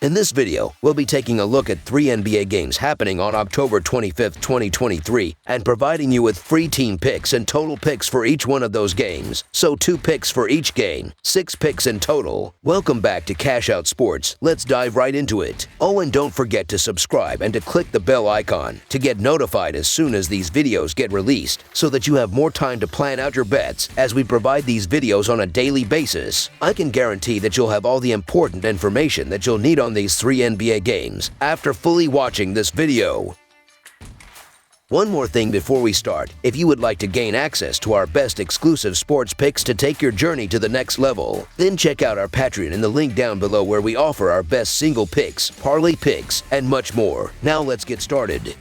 In this video, we'll be taking a look at 3 NBA games happening on October 25th, 2023, and providing you with free team picks and total picks for each one of those games. So 2 picks for each game, 6 picks in total. Welcome back to Cash Out Sports. Let's dive right into it. Oh, and don't forget to subscribe and to click the bell icon to get notified as soon as these videos get released, so that you have more time to plan out your bets as we provide these videos on a daily basis. I can guarantee that you'll have all the important information that you'll need on these 3 NBA games after fully watching this video. One more thing before we start: if you would like to gain access to our best exclusive sports picks to take your journey to the next level, then check out our Patreon in the link down below, where we offer our best single picks, parlay picks, and much more. Now let's get started.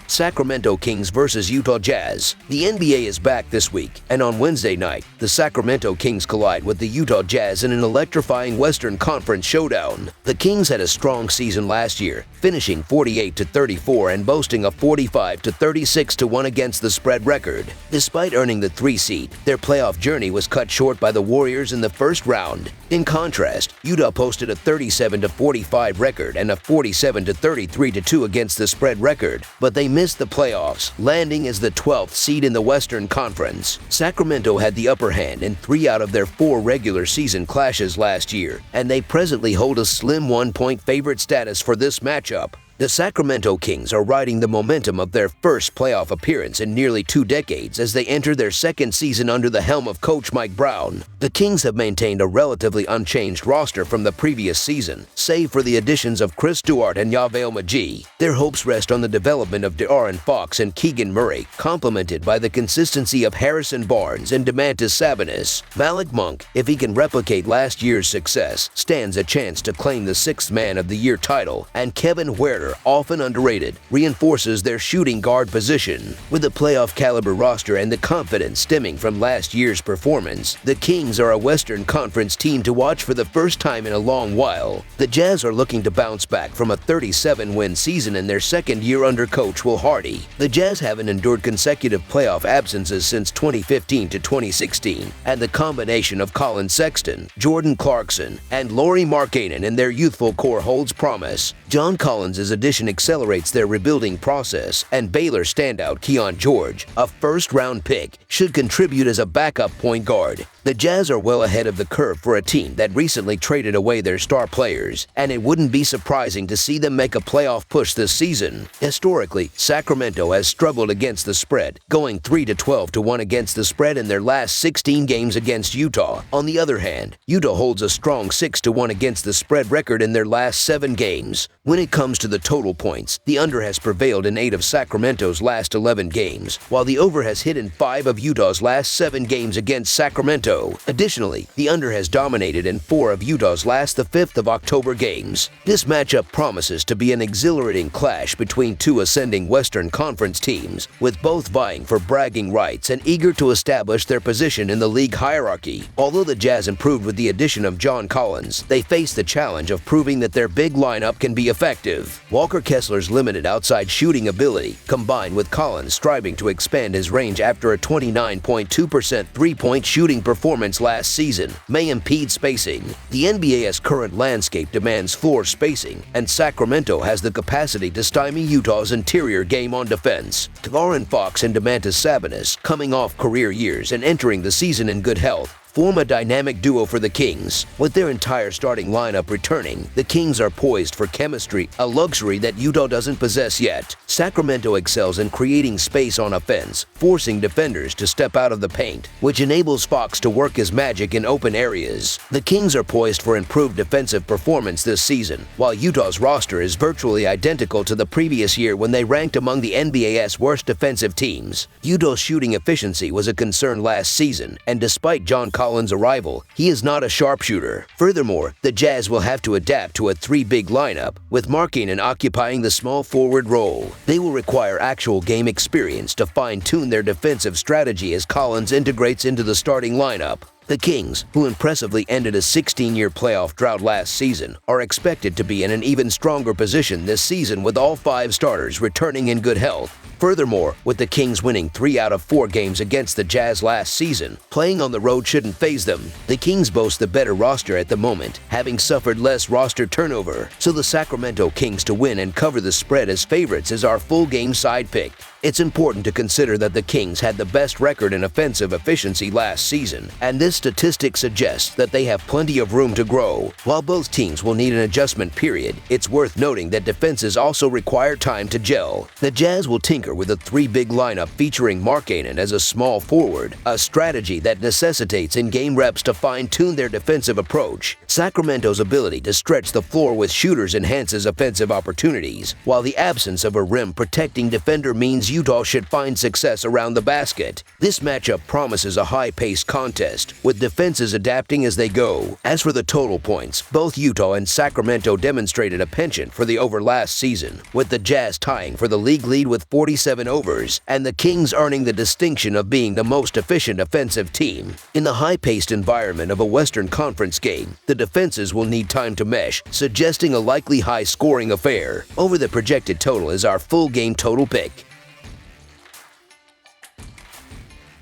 Sacramento Kings versus Utah Jazz. The NBA is back this week, and on Wednesday night, the Sacramento Kings collide with the Utah Jazz in an electrifying Western Conference showdown. The Kings had a strong season last year, finishing 48-34 and boasting a 45-36-1 against the spread record. Despite earning the 3 seed, their playoff journey was cut short by the Warriors in the first round. In contrast, Utah posted a 37-45 record and a 47-33-2 against the spread record, but they missed the playoffs, landing as the 12th seed in the Western Conference. Sacramento had the upper hand in 3 out of their 4 regular season clashes last year, and they presently hold a slim 1-point favorite status for this matchup. The Sacramento Kings are riding the momentum of their first playoff appearance in nearly 2 decades as they enter their second season under the helm of coach Mike Brown. The Kings have maintained a relatively unchanged roster from the previous season, save for the additions of Chris Duarte and JaVale McGee. Their hopes rest on the development of De'Aaron Fox and Keegan Murray, complemented by the consistency of Harrison Barnes and Domantas Sabonis. Malik Monk, if he can replicate last year's success, stands a chance to claim the 6th Man of the Year title, and Kevin Huerter, often underrated, reinforces their shooting guard position. With a playoff-caliber roster and the confidence stemming from last year's performance, the Kings are a Western Conference team to watch for the first time in a long while. The Jazz are looking to bounce back from a 37-win season in their second year under coach Will Hardy. The Jazz haven't endured consecutive playoff absences since 2015 to 2016, and the combination of Colin Sexton, Jordan Clarkson, and Lauri Markkanen in their youthful core holds promise. John Collins' addition accelerates their rebuilding process, and Baylor standout Keon George, a first-round pick, should contribute as a backup point guard. The Jazz are well ahead of the curve for a team that recently traded away their star players, and it wouldn't be surprising to see them make a playoff push this season. Historically, Sacramento has struggled against the spread, going 3-12-1 against the spread in their last 16 games against Utah. On the other hand, Utah holds a strong 6-1 against the spread record in their last 7 games. When it comes to the total points, the under has prevailed in 8 of Sacramento's last 11 games, while the over has hit in 5 of Utah's last 7 games against Sacramento. Additionally, the under has dominated in 4 of Utah's last 5th of October games. This matchup promises to be an exhilarating clash between 2 ascending Western Conference teams, with both vying for bragging rights and eager to establish their position in the league hierarchy. Although the Jazz improved with the addition of John Collins, they face the challenge of proving that their big lineup can be effective. Walker Kessler's limited outside shooting ability, combined with Collins striving to expand his range after a 29.2% three-point shooting performance last season, may impede spacing. The NBA's current landscape demands floor spacing, and Sacramento has the capacity to stymie Utah's interior game on defense. De'Aaron Fox and Domantas Sabonis, coming off career years and entering the season in good health, form a dynamic duo for the Kings. With their entire starting lineup returning, the Kings are poised for chemistry, a luxury that Utah doesn't possess yet. Sacramento excels in creating space on offense, forcing defenders to step out of the paint, which enables Fox to work his magic in open areas. The Kings are poised for improved defensive performance this season, while Utah's roster is virtually identical to the previous year when they ranked among the NBA's worst defensive teams. Utah's shooting efficiency was a concern last season, and despite John Collins' arrival, he is not a sharpshooter. Furthermore, the Jazz will have to adapt to a 3-big lineup, with Markkanen occupying the small forward role. They will require actual game experience to fine-tune their defensive strategy as Collins integrates into the starting lineup. The Kings, who impressively ended a 16-year playoff drought last season, are expected to be in an even stronger position this season with all 5 starters returning in good health. Furthermore, with the Kings winning 3 out of 4 games against the Jazz last season, playing on the road shouldn't faze them. The Kings boast the better roster at the moment, having suffered less roster turnover, so the Sacramento Kings to win and cover the spread as favorites is our full game side pick. It's important to consider that the Kings had the best record in offensive efficiency last season, and this statistic suggests that they have plenty of room to grow. While both teams will need an adjustment period, it's worth noting that defenses also require time to gel. The Jazz will tinker with a 3-big lineup featuring Markkanen as a small forward, a strategy that necessitates in-game reps to fine-tune their defensive approach. Sacramento's ability to stretch the floor with shooters enhances offensive opportunities, while the absence of a rim-protecting defender means Utah should find success around the basket. This matchup promises a high-paced contest, with defenses adapting as they go. As for the total points, both Utah and Sacramento demonstrated a penchant for the over last season, with the Jazz tying for the league lead with 47 overs, and the Kings earning the distinction of being the most efficient offensive team. In the high-paced environment of a Western Conference game, the defenses will need time to mesh, suggesting a likely high-scoring affair. Over the projected total is our full game total pick.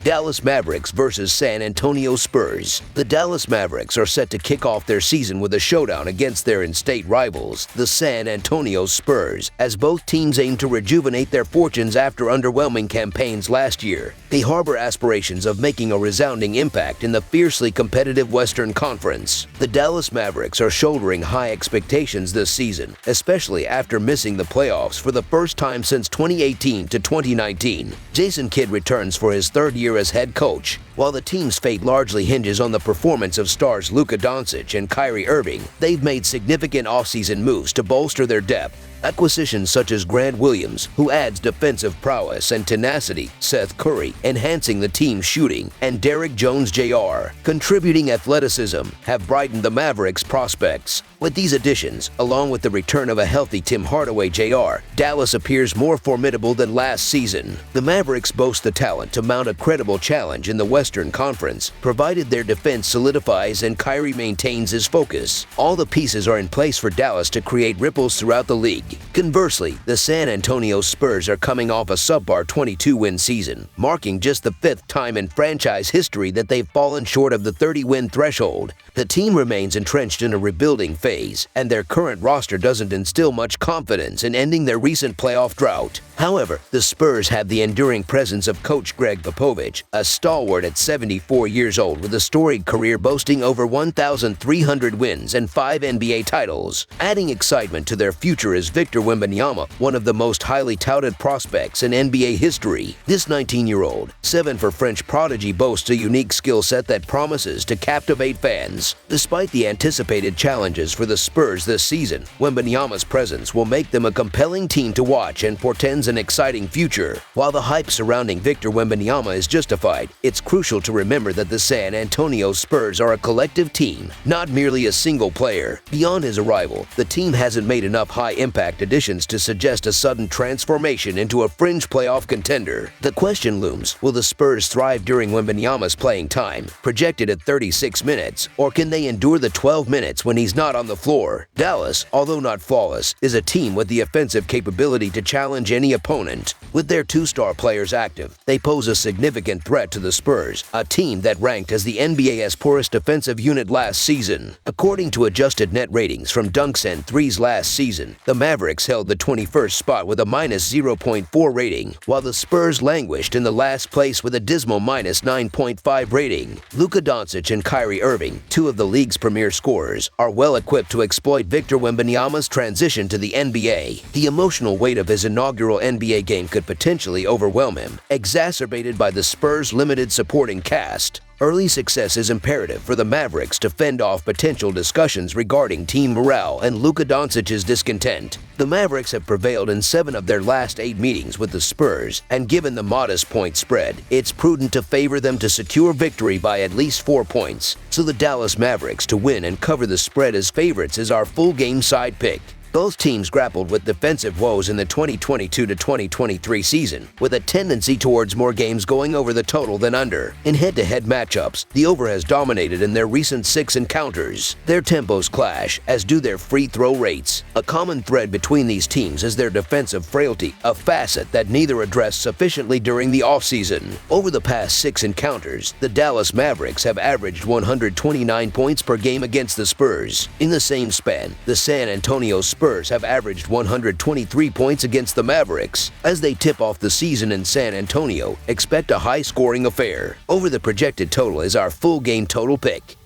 Dallas Mavericks versus San Antonio Spurs. The Dallas Mavericks are set to kick off their season with a showdown against their in-state rivals, the San Antonio Spurs, as both teams aim to rejuvenate their fortunes after underwhelming campaigns last year. They harbor aspirations of making a resounding impact in the fiercely competitive Western Conference. The Dallas Mavericks are shouldering high expectations this season, especially after missing the playoffs for the first time since 2018 to 2019. Jason Kidd returns for his 3rd year as head coach. While the team's fate largely hinges on the performance of stars Luka Doncic and Kyrie Irving, they've made significant offseason moves to bolster their depth. Acquisitions such as Grant Williams, who adds defensive prowess and tenacity, Seth Curry, enhancing the team's shooting, and Derrick Jones Jr., contributing athleticism, have brightened the Mavericks' prospects. With these additions, along with the return of a healthy Tim Hardaway Jr., Dallas appears more formidable than last season. The Mavericks boast the talent to mount a credible challenge in the Western Conference, provided their defense solidifies and Kyrie maintains his focus. All the pieces are in place for Dallas to create ripples throughout the league. Conversely, the San Antonio Spurs are coming off a subpar 22-win season, marking just the 5th time in franchise history that they've fallen short of the 30-win threshold. The team remains entrenched in a rebuilding phase, and their current roster doesn't instill much confidence in ending their recent playoff drought. However, the Spurs have the enduring presence of coach Greg Popovich, a stalwart at 74 years old with a storied career boasting over 1,300 wins and 5 NBA titles. Adding excitement to their future is Victor Wembanyama, one of the most highly touted prospects in NBA history. This 19-year-old, 7 for French prodigy, boasts a unique skill set that promises to captivate fans. Despite the anticipated challenges for the Spurs this season, Wembanyama's presence will make them a compelling team to watch and portends an exciting future. While the hype surrounding Victor Wembanyama is justified, it's crucial to remember that the San Antonio Spurs are a collective team, not merely a single player. Beyond his arrival, the team hasn't made enough high-impact additions to suggest a sudden transformation into a fringe playoff contender. The question looms, will the Spurs thrive during Wembanyama's playing time, projected at 36 minutes, or can they endure the 12 minutes when he's not on the floor? Dallas, although not flawless, is a team with the offensive capability to challenge any opponent. With their 2-star players active, they pose a significant threat to the Spurs, a team that ranked as the NBA's poorest defensive unit last season. According to adjusted net ratings from Dunks and Threes last season, the Mavericks held the 21st spot with a -0.4 rating, while the Spurs languished in the last place with a dismal -9.5 rating. Luka Doncic and Kyrie Irving, 2 of the league's premier scorers, are well equipped to exploit Victor Wembanyama's transition to the NBA. The emotional weight of his inaugural NBA game could potentially overwhelm him, exacerbated by the Spurs' limited supporting cast. Early success is imperative for the Mavericks to fend off potential discussions regarding team morale and Luka Doncic's discontent. The Mavericks have prevailed in 7 of their last 8 meetings with the Spurs, and given the modest point spread, it's prudent to favor them to secure victory by at least 4 points. So the Dallas Mavericks to win and cover the spread as favorites is our full game side pick. Both teams grappled with defensive woes in the 2022-2023 season, with a tendency towards more games going over the total than under. In head-to-head matchups, the over has dominated in their recent 6 encounters. Their tempos clash, as do their free throw rates. A common thread between these teams is their defensive frailty, a facet that neither addressed sufficiently during the offseason. Over the past 6 encounters, the Dallas Mavericks have averaged 129 points per game against the Spurs. In the same span, the San Antonio Spurs have averaged 123 points against the Mavericks. As they tip off the season in San Antonio, expect a high-scoring affair. Over the projected total is our full game total pick.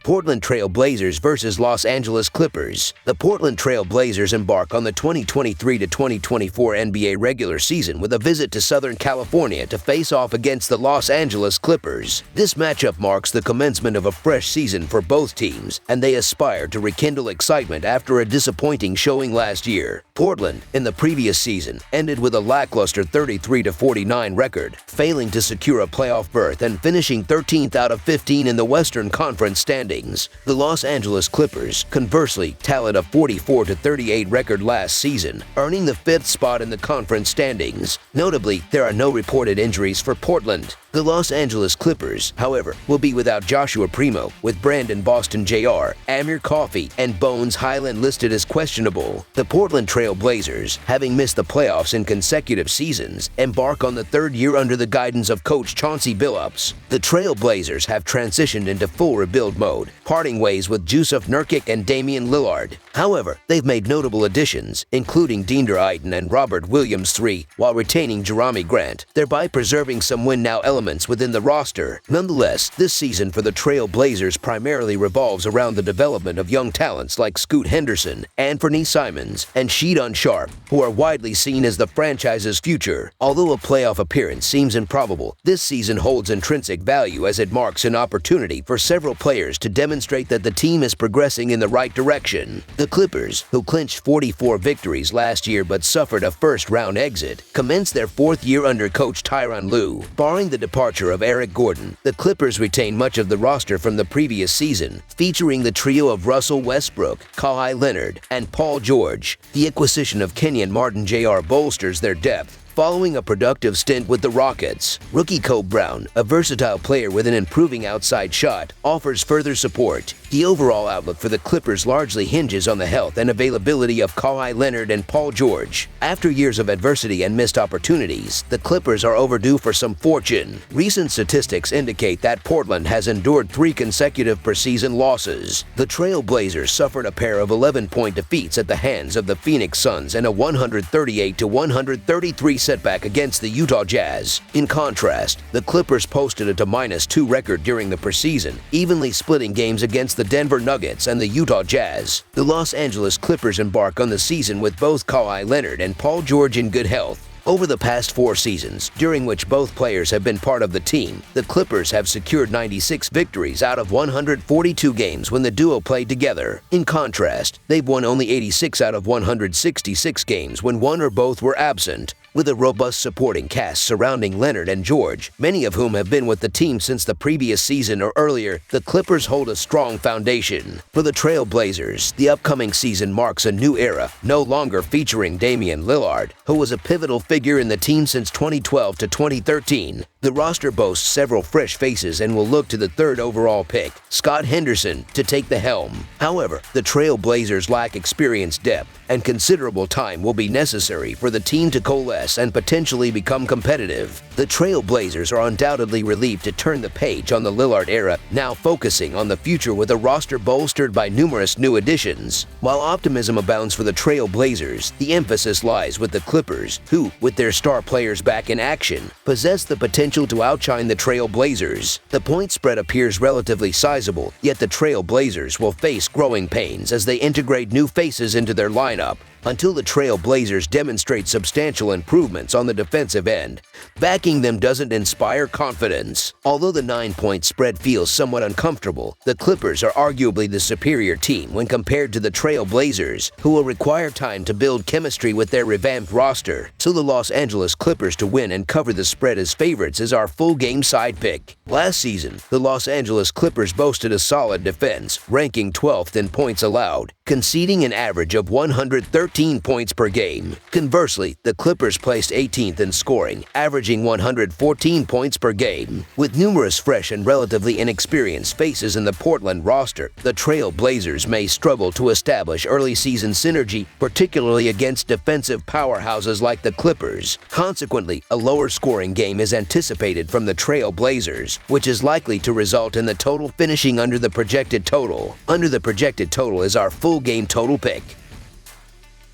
Portland Trail Blazers versus Los Angeles Clippers. The Portland Trail Blazers embark on the 2023-2024 NBA regular season with a visit to Southern California to face off against the Los Angeles Clippers. This matchup marks the commencement of a fresh season for both teams, and they aspire to rekindle excitement after a disappointing showing last year. Portland, in the previous season, ended with a lackluster 33-49 record, failing to secure a playoff berth and finishing 13th out of 15 in the Western Conference standings. The Los Angeles Clippers, conversely, tallied a 44-38 record last season, earning the 5th spot in the conference standings. Notably, there are no reported injuries for Portland. The Los Angeles Clippers, however, will be without Joshua Primo, with Brandon Boston Jr., Amir Coffey, and Bones Highland listed as questionable. The Portland Trail Blazers, having missed the playoffs in consecutive seasons, embark on the 3rd year under the guidance of coach Chauncey Billups. The Trail Blazers have transitioned into full rebuild mode, parting ways with Jusuf Nurkic and Damian Lillard. However, they've made notable additions, including Deandre Ayton and Robert Williams III, while retaining Jerami Grant, thereby preserving some win-now elements within the roster. Nonetheless, this season for the Trail Blazers primarily revolves around the development of young talents like Scoot Henderson, Anthony Simons, and Sheedon Sharp, who are widely seen as the franchise's future. Although a playoff appearance seems improbable, this season holds intrinsic value as it marks an opportunity for several players to demonstrate that the team is progressing in the right direction. The Clippers, who clinched 44 victories last year but suffered a first-round exit, commenced their 4th year under coach Tyronn Lue. Barring the departure of Eric Gordon, the Clippers retain much of the roster from the previous season, featuring the trio of Russell Westbrook, Kawhi Leonard, and Paul George. The acquisition of Kenyon Martin Jr. bolsters their depth, following a productive stint with the Rockets. Rookie Kobe Brown, a versatile player with an improving outside shot, offers further support. The overall outlook for the Clippers largely hinges on the health and availability of Kawhi Leonard and Paul George. After years of adversity and missed opportunities, the Clippers are overdue for some fortune. Recent statistics indicate that Portland has endured 3 consecutive preseason losses. The Trail Blazers suffered a pair of 11-point defeats at the hands of the Phoenix Suns and a 138-133 setback against the Utah Jazz. In contrast, the Clippers posted a -2 record during the preseason, evenly splitting games against the Denver Nuggets and the Utah Jazz. The Los Angeles Clippers embark on the season with both Kawhi Leonard and Paul George in good health. Over the past 4 seasons, during which both players have been part of the team, the Clippers have secured 96 victories out of 142 games when the duo played together. In contrast, they've won only 86 out of 166 games when one or both were absent. With a robust supporting cast surrounding Leonard and George, many of whom have been with the team since the previous season or earlier, the Clippers hold a strong foundation. For the Trail Blazers, the upcoming season marks a new era, no longer featuring Damian Lillard, who was a pivotal figure in the team since 2012 to 2013. The roster boasts several fresh faces and will look to the 3rd overall pick, Scott Henderson, to take the helm. However, the Trail Blazers lack experience depth, and considerable time will be necessary for the team to coalesce and potentially become competitive. The Trail Blazers are undoubtedly relieved to turn the page on the Lillard era, now focusing on the future with a roster bolstered by numerous new additions. While optimism abounds for the Trail Blazers, the emphasis lies with the Clippers, who, with their star players back in action, possess the potential to outshine the Trail Blazers. The point spread appears relatively sizable, yet the Trail Blazers will face growing pains as they integrate new faces into their lineup. Until the Trail Blazers demonstrate substantial improvements on the defensive end, backing them doesn't inspire confidence. Although the 9-point spread feels somewhat uncomfortable, the Clippers are arguably the superior team when compared to the Trail Blazers, who will require time to build chemistry with their revamped roster. So the Los Angeles Clippers to win and cover the spread as favorites is is our full game side pick. Last season, the Los Angeles Clippers boasted a solid defense, ranking 12th in points allowed, conceding an average of 113 points per game. Conversely, the Clippers placed 18th in scoring, averaging 114 points per game. With numerous fresh and relatively inexperienced faces in the Portland roster, the Trail Blazers may struggle to establish early season synergy, particularly against defensive powerhouses like the Clippers. Consequently, a lower scoring game is anticipated from the Trail Blazers, which is likely to result in the total finishing under the projected total. Under the projected total is our full game total pick.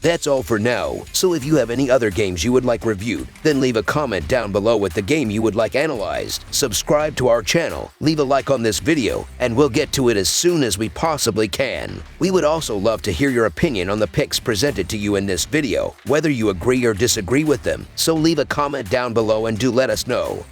That's all for now, so if you have any other games you would like reviewed, then leave a comment down below with the game you would like analyzed. Subscribe to our channel, leave a like on this video, and we'll get to it as soon as we possibly can. We would also love to hear your opinion on the picks presented to you in this video, whether you agree or disagree with them, so leave a comment down below and do let us know.